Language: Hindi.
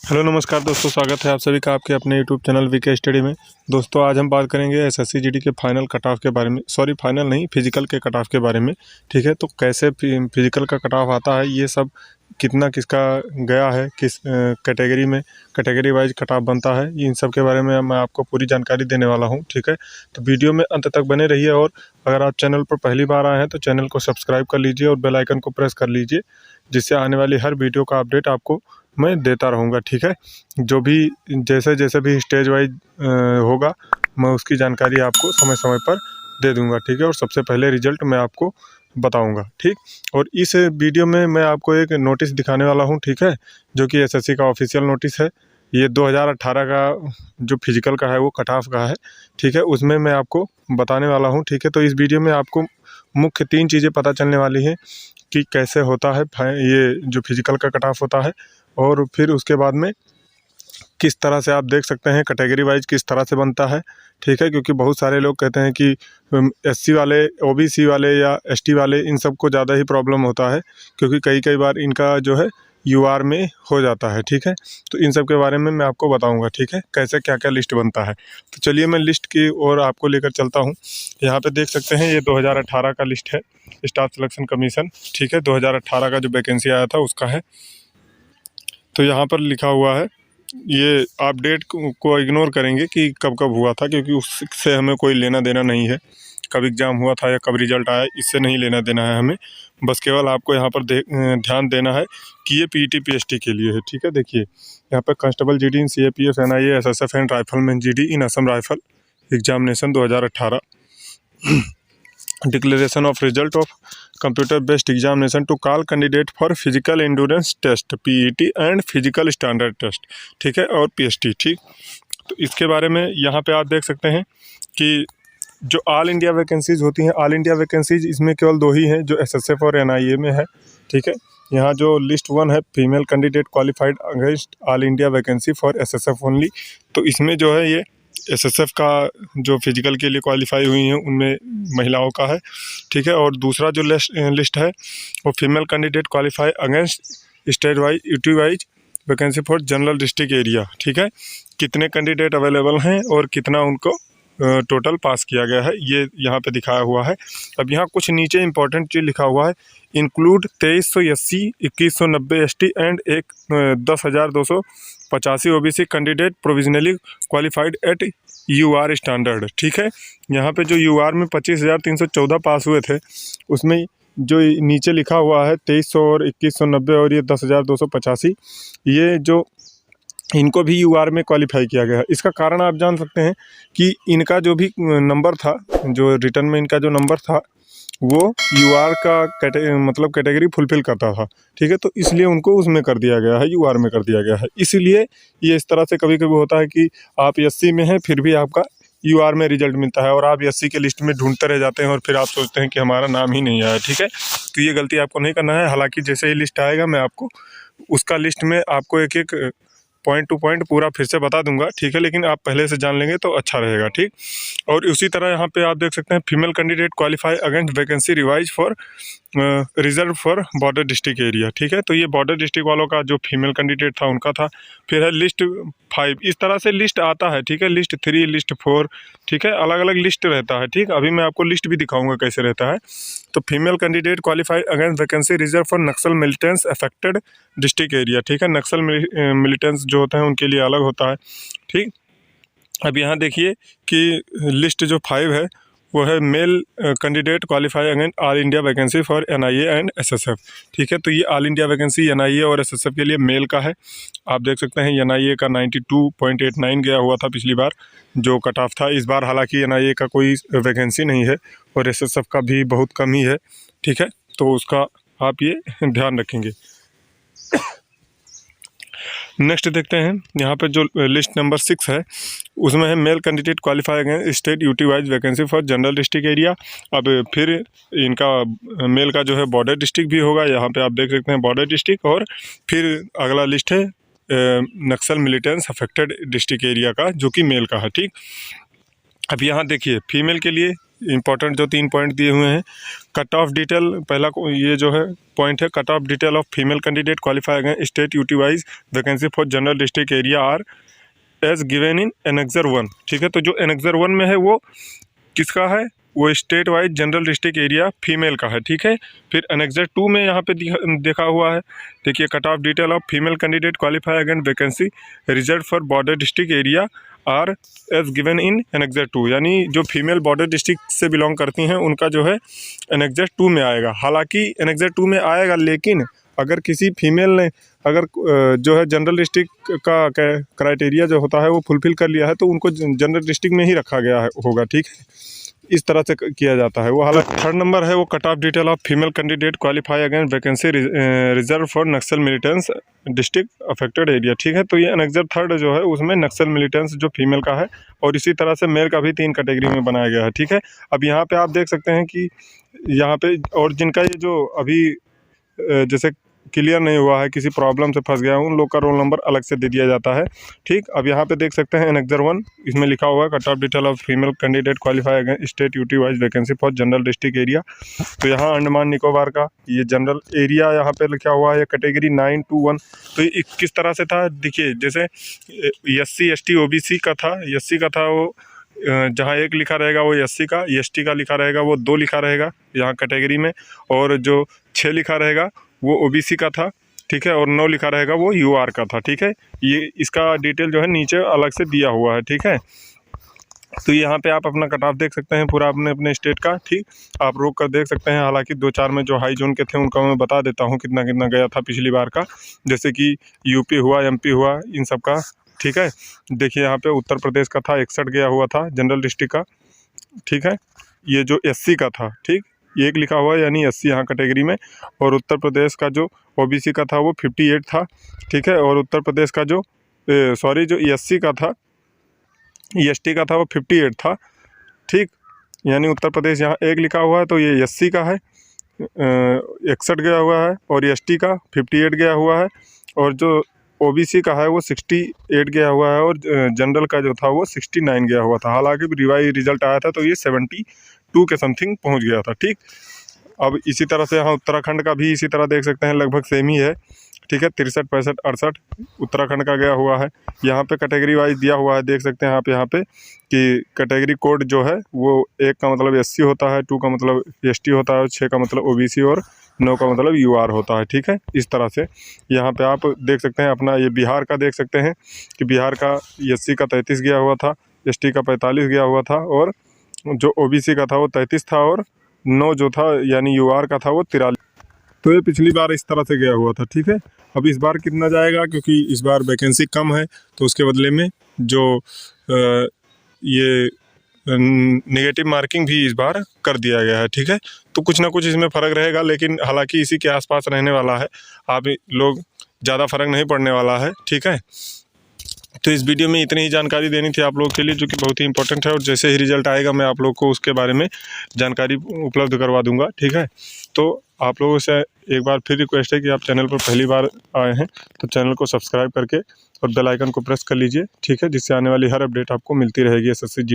हेलो नमस्कार दोस्तों, स्वागत है आप सभी का आपके अपने यूट्यूब चैनल वीके स्टडी में। दोस्तों आज हम बात करेंगे एसएससी जीडी के फाइनल कट ऑफ के बारे में, सॉरी फाइनल नहीं, फिजिकल के कट ऑफ के बारे में। ठीक है, तो कैसे फिजिकल का कट ऑफ आता है, ये सब कितना किसका गया है, किस कैटेगरी में कैटेगरी वाइज कट ऑफ बनता है, इन सब के बारे में मैं आपको पूरी जानकारी देने वाला हूँ। ठीक है, तो वीडियो में अंत तक बने रहिए और अगर आप चैनल पर पहली बार आए हैं तो चैनल को सब्सक्राइब कर लीजिए और बेल आइकन को प्रेस कर लीजिए, जिससे आने वाली हर वीडियो का अपडेट आपको मैं देता रहूँगा। ठीक है, जो भी जैसे जैसे भी स्टेज वाइज होगा मैं उसकी जानकारी आपको समय समय पर दे दूंगा। ठीक है, और सबसे पहले रिजल्ट मैं आपको बताऊंगा। ठीक, और इस वीडियो में मैं आपको एक नोटिस दिखाने वाला हूं। ठीक है, जो कि एसएससी का ऑफिशियल नोटिस है। ये 2018 का जो फिजिकल का है वो कट ऑफ का है। ठीक है, उसमें मैं आपको बताने वाला हूँ। ठीक है, तो इस वीडियो में आपको मुख्य 3 चीज़ें पता चलने वाली हैं कि कैसे होता है ये जो फिजिकल का कट ऑफ होता है, और फिर उसके बाद में किस तरह से आप देख सकते हैं कैटेगरी वाइज किस तरह से बनता है। ठीक है, क्योंकि बहुत सारे लोग कहते हैं कि एससी वाले, ओबीसी वाले या एसटी वाले, इन सब को ज़्यादा ही प्रॉब्लम होता है, क्योंकि कई बार इनका जो है यूआर में हो जाता है। ठीक है, तो इन सब के बारे में मैं आपको बताऊंगा। ठीक है, कैसे क्या क्या लिस्ट बनता है। तो चलिए मैं लिस्ट की ओर आपको लेकर चलता हूँ। यहाँ पे देख सकते हैं ये 2018 का लिस्ट है, स्टाफ सिलेक्शन कमीशन। ठीक है, 2018 का जो वैकेंसी आया था उसका है। तो यहाँ पर लिखा हुआ है, ये आप डेट को इग्नोर करेंगे कि कब कब हुआ था, क्योंकि उससे हमें कोई लेना देना नहीं है। कब एग्ज़ाम हुआ था या कब रिजल्ट आया, इससे नहीं लेना देना है हमें। बस केवल आपको यहाँ पर ध्यान देना है कि ये पीटी पीएसटी के लिए है। ठीक है, देखिए यहाँ पर constable GD in CAPF NIA SSF and rifleman GD in Assam rifle examination 2018, declaration of result of computer based examination to call candidate for physical endurance test PET and physical standard test. ठीक है, और पीएसटी। ठीक, तो इसके बारे में यहाँ पे आप देख सकते हैं कि जो ऑल इंडिया वैकेंसीज होती हैं, ऑल इंडिया वैकेंसीज इसमें केवल 2 ही हैं जो एसएसएफ और एनआईए में है। ठीक है, यहाँ जो लिस्ट 1 है, female candidate qualified against all India vacancy for SSF only, तो इसमें जो है ये एसएसएफ का जो फिजिकल के लिए क्वालिफाई हुई हैं उनमें महिलाओं का है। ठीक है, और दूसरा जो लिस्ट है वो female candidate qualify against state wise UT wise vacancy for general district area. ठीक है, कितने कैंडिडेट अवेलेबल हैं और कितना उनको टोटल पास किया गया है, ये यहाँ पे दिखाया हुआ है। अब यहाँ कुछ नीचे इंपॉर्टेंट चीज़ लिखा हुआ है, include 2380, 2190 ST and 10,285 OBC candidate provisionally qualified at UR standard. ठीक है, यहाँ पे जो यूआर में 25,314 पास हुए थे, उसमें जो नीचे लिखा हुआ है 2300 और 2190 और ये 10,285, ये जो इनको भी यूआर में क्वालिफाई किया गया है। इसका कारण आप जान सकते हैं कि इनका जो भी नंबर था, जो रिटर्न में इनका जो नंबर था, वो यूआर का मतलब कैटेगरी फुलफिल करता था। ठीक है, तो इसलिए उनको उसमें कर दिया गया है, यूआर में कर दिया गया है। इसीलिए ये इस तरह से कभी कभी होता है कि आप एससी में हैं फिर भी आपका यूआर में रिजल्ट मिलता है और आप एससी के लिस्ट में ढूंढते रह जाते हैं और फिर आप सोचते हैं कि हमारा नाम ही नहीं आया। ठीक है, तो ये गलती आपको नहीं करना है। हालांकि जैसे ही लिस्ट आएगा मैं आपको उसका लिस्ट में आपको एक एक पॉइंट टू पॉइंट पूरा फिर से बता दूंगा। ठीक है, लेकिन आप पहले से जान लेंगे तो अच्छा रहेगा। ठीक, और उसी तरह यहाँ पे आप देख सकते हैं female candidate qualify against vacancy revise for reserve for border district area. ठीक है, तो ये बॉर्डर डिस्ट्रिक्ट वालों का जो फीमेल कैंडिडेट था उनका था। फिर है लिस्ट 5, इस तरह से लिस्ट आता है। ठीक है, लिस्ट 3, लिस्ट 4, ठीक है, अलग अलग लिस्ट रहता है। ठीक, अभी मैं आपको लिस्ट भी दिखाऊंगा कैसे रहता है। तो female candidate qualified against vacancy reserve for Naxal militants affected district area. ठीक है, नक्सल मिलिटेंट्स जो होते हैं उनके लिए अलग होता है। ठीक, अब यहाँ देखिए कि लिस्ट जो 5 है वो है male candidate qualify against all India vacancy for NIA and SSF. ठीक है, तो ये ऑल इंडिया वैकेंसी एनआईए और एसएसएफ के लिए मेल का है। आप देख सकते हैं एनआईए का 92.89 गया हुआ था पिछली बार जो कट ऑफ था। इस बार हालांकि एनआईए का कोई वैकेंसी नहीं है और एसएसएफ का भी बहुत कम ही है। ठीक है, तो उसका आप ये ध्यान रखेंगे। नेक्स्ट देखते हैं, यहाँ पे जो लिस्ट नंबर 6 है उसमें है male candidate qualify against state UT wise vacancy for general district area. अब फिर इनका मेल का जो है बॉर्डर डिस्ट्रिक्ट भी होगा, यहाँ पे आप देख सकते हैं बॉर्डर डिस्ट्रिक्ट। और फिर अगला लिस्ट है नक्सल मिलिटेंट्स अफेक्टेड डिस्ट्रिक्ट एरिया का, जो कि मेल का है। ठीक, अब यहाँ देखिए फीमेल के लिए इंपॉर्टेंट जो 3 पॉइंट दिए हुए हैं। कट ऑफ डिटेल पहला ये जो है पॉइंट है, cut off detail of female candidate qualify against state UT wise vacancy for general district area are as given in annexure 1। ठीक है, तो जो एनेक्सर 1 में है वो किसका है, वो state wise general district area female का है। ठीक है, फिर एनेक्सर 2 में यहाँ पे देखा हुआ है, देखिए cut off detail of female candidate qualify against vacancy reserve for border district area are as given in annexure 2, यानी जो फीमेल बॉर्डर डिस्ट्रिक्ट से बिलोंग करती हैं उनका जो है एनेक्सर 2 में आएगा। हालांकि एनेक्सर 2 में आएगा, लेकिन अगर किसी फीमेल ने अगर जो है जनरल डिस्ट्रिक्ट का क्राइटेरिया जो होता है वो फुलफिल कर लिया है तो उनको जनरल डिस्ट्रिक्ट में ही रखा गया है होगा। ठीक है, इस तरह से किया जाता है वो। हालांकि थर्ड नंबर है वो cut off detail of female candidate qualify against vacancy reserve for Naxal militants district affected area. ठीक है, तो ये एनेक्सर 3 जो है उसमें नक्सल मिलिटेंस जो फीमेल का है, और इसी तरह से मेल का भी 3 कैटेगरी में बनाया गया है। ठीक है, अब यहाँ पे आप देख सकते हैं कि यहाँ पे और जिनका ये जो अभी जैसे क्लियर नहीं हुआ है, किसी प्रॉब्लम से फंस गया, उन लोग का रोल नंबर अलग से दे दिया जाता है। ठीक, अब यहाँ पे देख सकते हैं एनेक्सर 1 इसमें लिखा हुआ है cut off detail of female candidate qualify against state UT wise vacancy for general district area. तो यहाँ अंडमान निकोबार का ये जनरल एरिया यहाँ पे लिखा हुआ है कैटेगरी 921। तो ये किस तरह से था, देखिए जैसे SC ST OBC का था, SC का था वो जहाँ 1 लिखा रहेगा वो SC का, ST का लिखा रहेगा वो 2 लिखा रहेगा यहाँ कैटेगरी में, और जो 6 लिखा रहेगा वो OBC का था। ठीक है, और 9 लिखा रहेगा वो UR का था। ठीक है, ये इसका डिटेल जो है नीचे अलग से दिया हुआ है। ठीक है, तो यहाँ पे आप अपना कट ऑफ देख सकते हैं पूरा अपने अपने स्टेट का। ठीक, आप रोक कर देख सकते हैं। हालांकि 2-4 में जो हाई जोन के थे उनका मैं बता देता हूँ कितना कितना गया था पिछली बार का, जैसे कि UP हुआ, MP हुआ, इन सब का। ठीक है, देखिए यहाँ पे उत्तर प्रदेश का था 61 गया हुआ था जनरल डिस्ट्रिक्ट का। ठीक है, ये जो SC का था, ठीक, 1 लिखा हुआ है यानी SC यहाँ कैटेगरी में, और उत्तर प्रदेश का जो OBC का था वो 58 था। ठीक है, और उत्तर प्रदेश का जो जो SC का था, ST का था वो 58 था। ठीक, यानी उत्तर प्रदेश यहाँ 1 लिखा हुआ है तो ये SC का है 61 गया हुआ है, और ST का 58 गया हुआ है, और जो OBC का है वो 68 गया हुआ है, और जनरल का जो था वो 69 गया हुआ था। हालांकि रिवाइज रिजल्ट आया था तो ये 72 के समथिंग पहुंच गया था। ठीक, अब इसी तरह से यहाँ उत्तराखंड का भी इसी तरह देख सकते हैं, लगभग सेम ही है। ठीक है, 63, 65, 68 उत्तराखंड का गया हुआ है। यहाँ पे कैटेगरी वाइज दिया हुआ है, देख सकते हैं आप यहाँ पे कि कैटेगरी कोड जो है वो 1 का मतलब SC होता है, 2 का मतलब ST होता है, 6 का मतलब OBC और 9 का मतलब UR होता है। ठीक है, इस तरह से यहाँ पे आप देख सकते हैं अपना ये बिहार का देख सकते हैं कि बिहार का SC का 33 गया हुआ था, ST का 45 गया हुआ था, और जो OBC का था वो 33 था, और 9 जो था यानी UR का था वो 43। तो ये पिछली बार इस तरह से गया हुआ था। ठीक है, अब इस बार कितना जाएगा, क्योंकि इस बार वैकेंसी कम है तो उसके बदले में जो ये नेगेटिव मार्किंग भी इस बार कर दिया गया है। ठीक है, तो कुछ ना कुछ इसमें फ़र्क रहेगा, लेकिन हालांकि इसी के आसपास रहने वाला है, आप लोग ज़्यादा फ़र्क नहीं पड़ने वाला है। ठीक है, तो इस वीडियो में इतनी ही जानकारी देनी थी आप लोगों के लिए, जो कि बहुत ही इंपॉर्टेंट है, और जैसे ही रिजल्ट आएगा मैं आप लोग को उसके बारे में जानकारी उपलब्ध करवा दूंगा। ठीक है, तो आप लोगों से एक बार फिर रिक्वेस्ट है कि आप चैनल पर पहली बार आए हैं तो चैनल को सब्सक्राइब करके और बेल आइकन को प्रेस कर लीजिए। ठीक है, जिससे आने वाली हर अपडेट आपको मिलती रहेगी SSC GD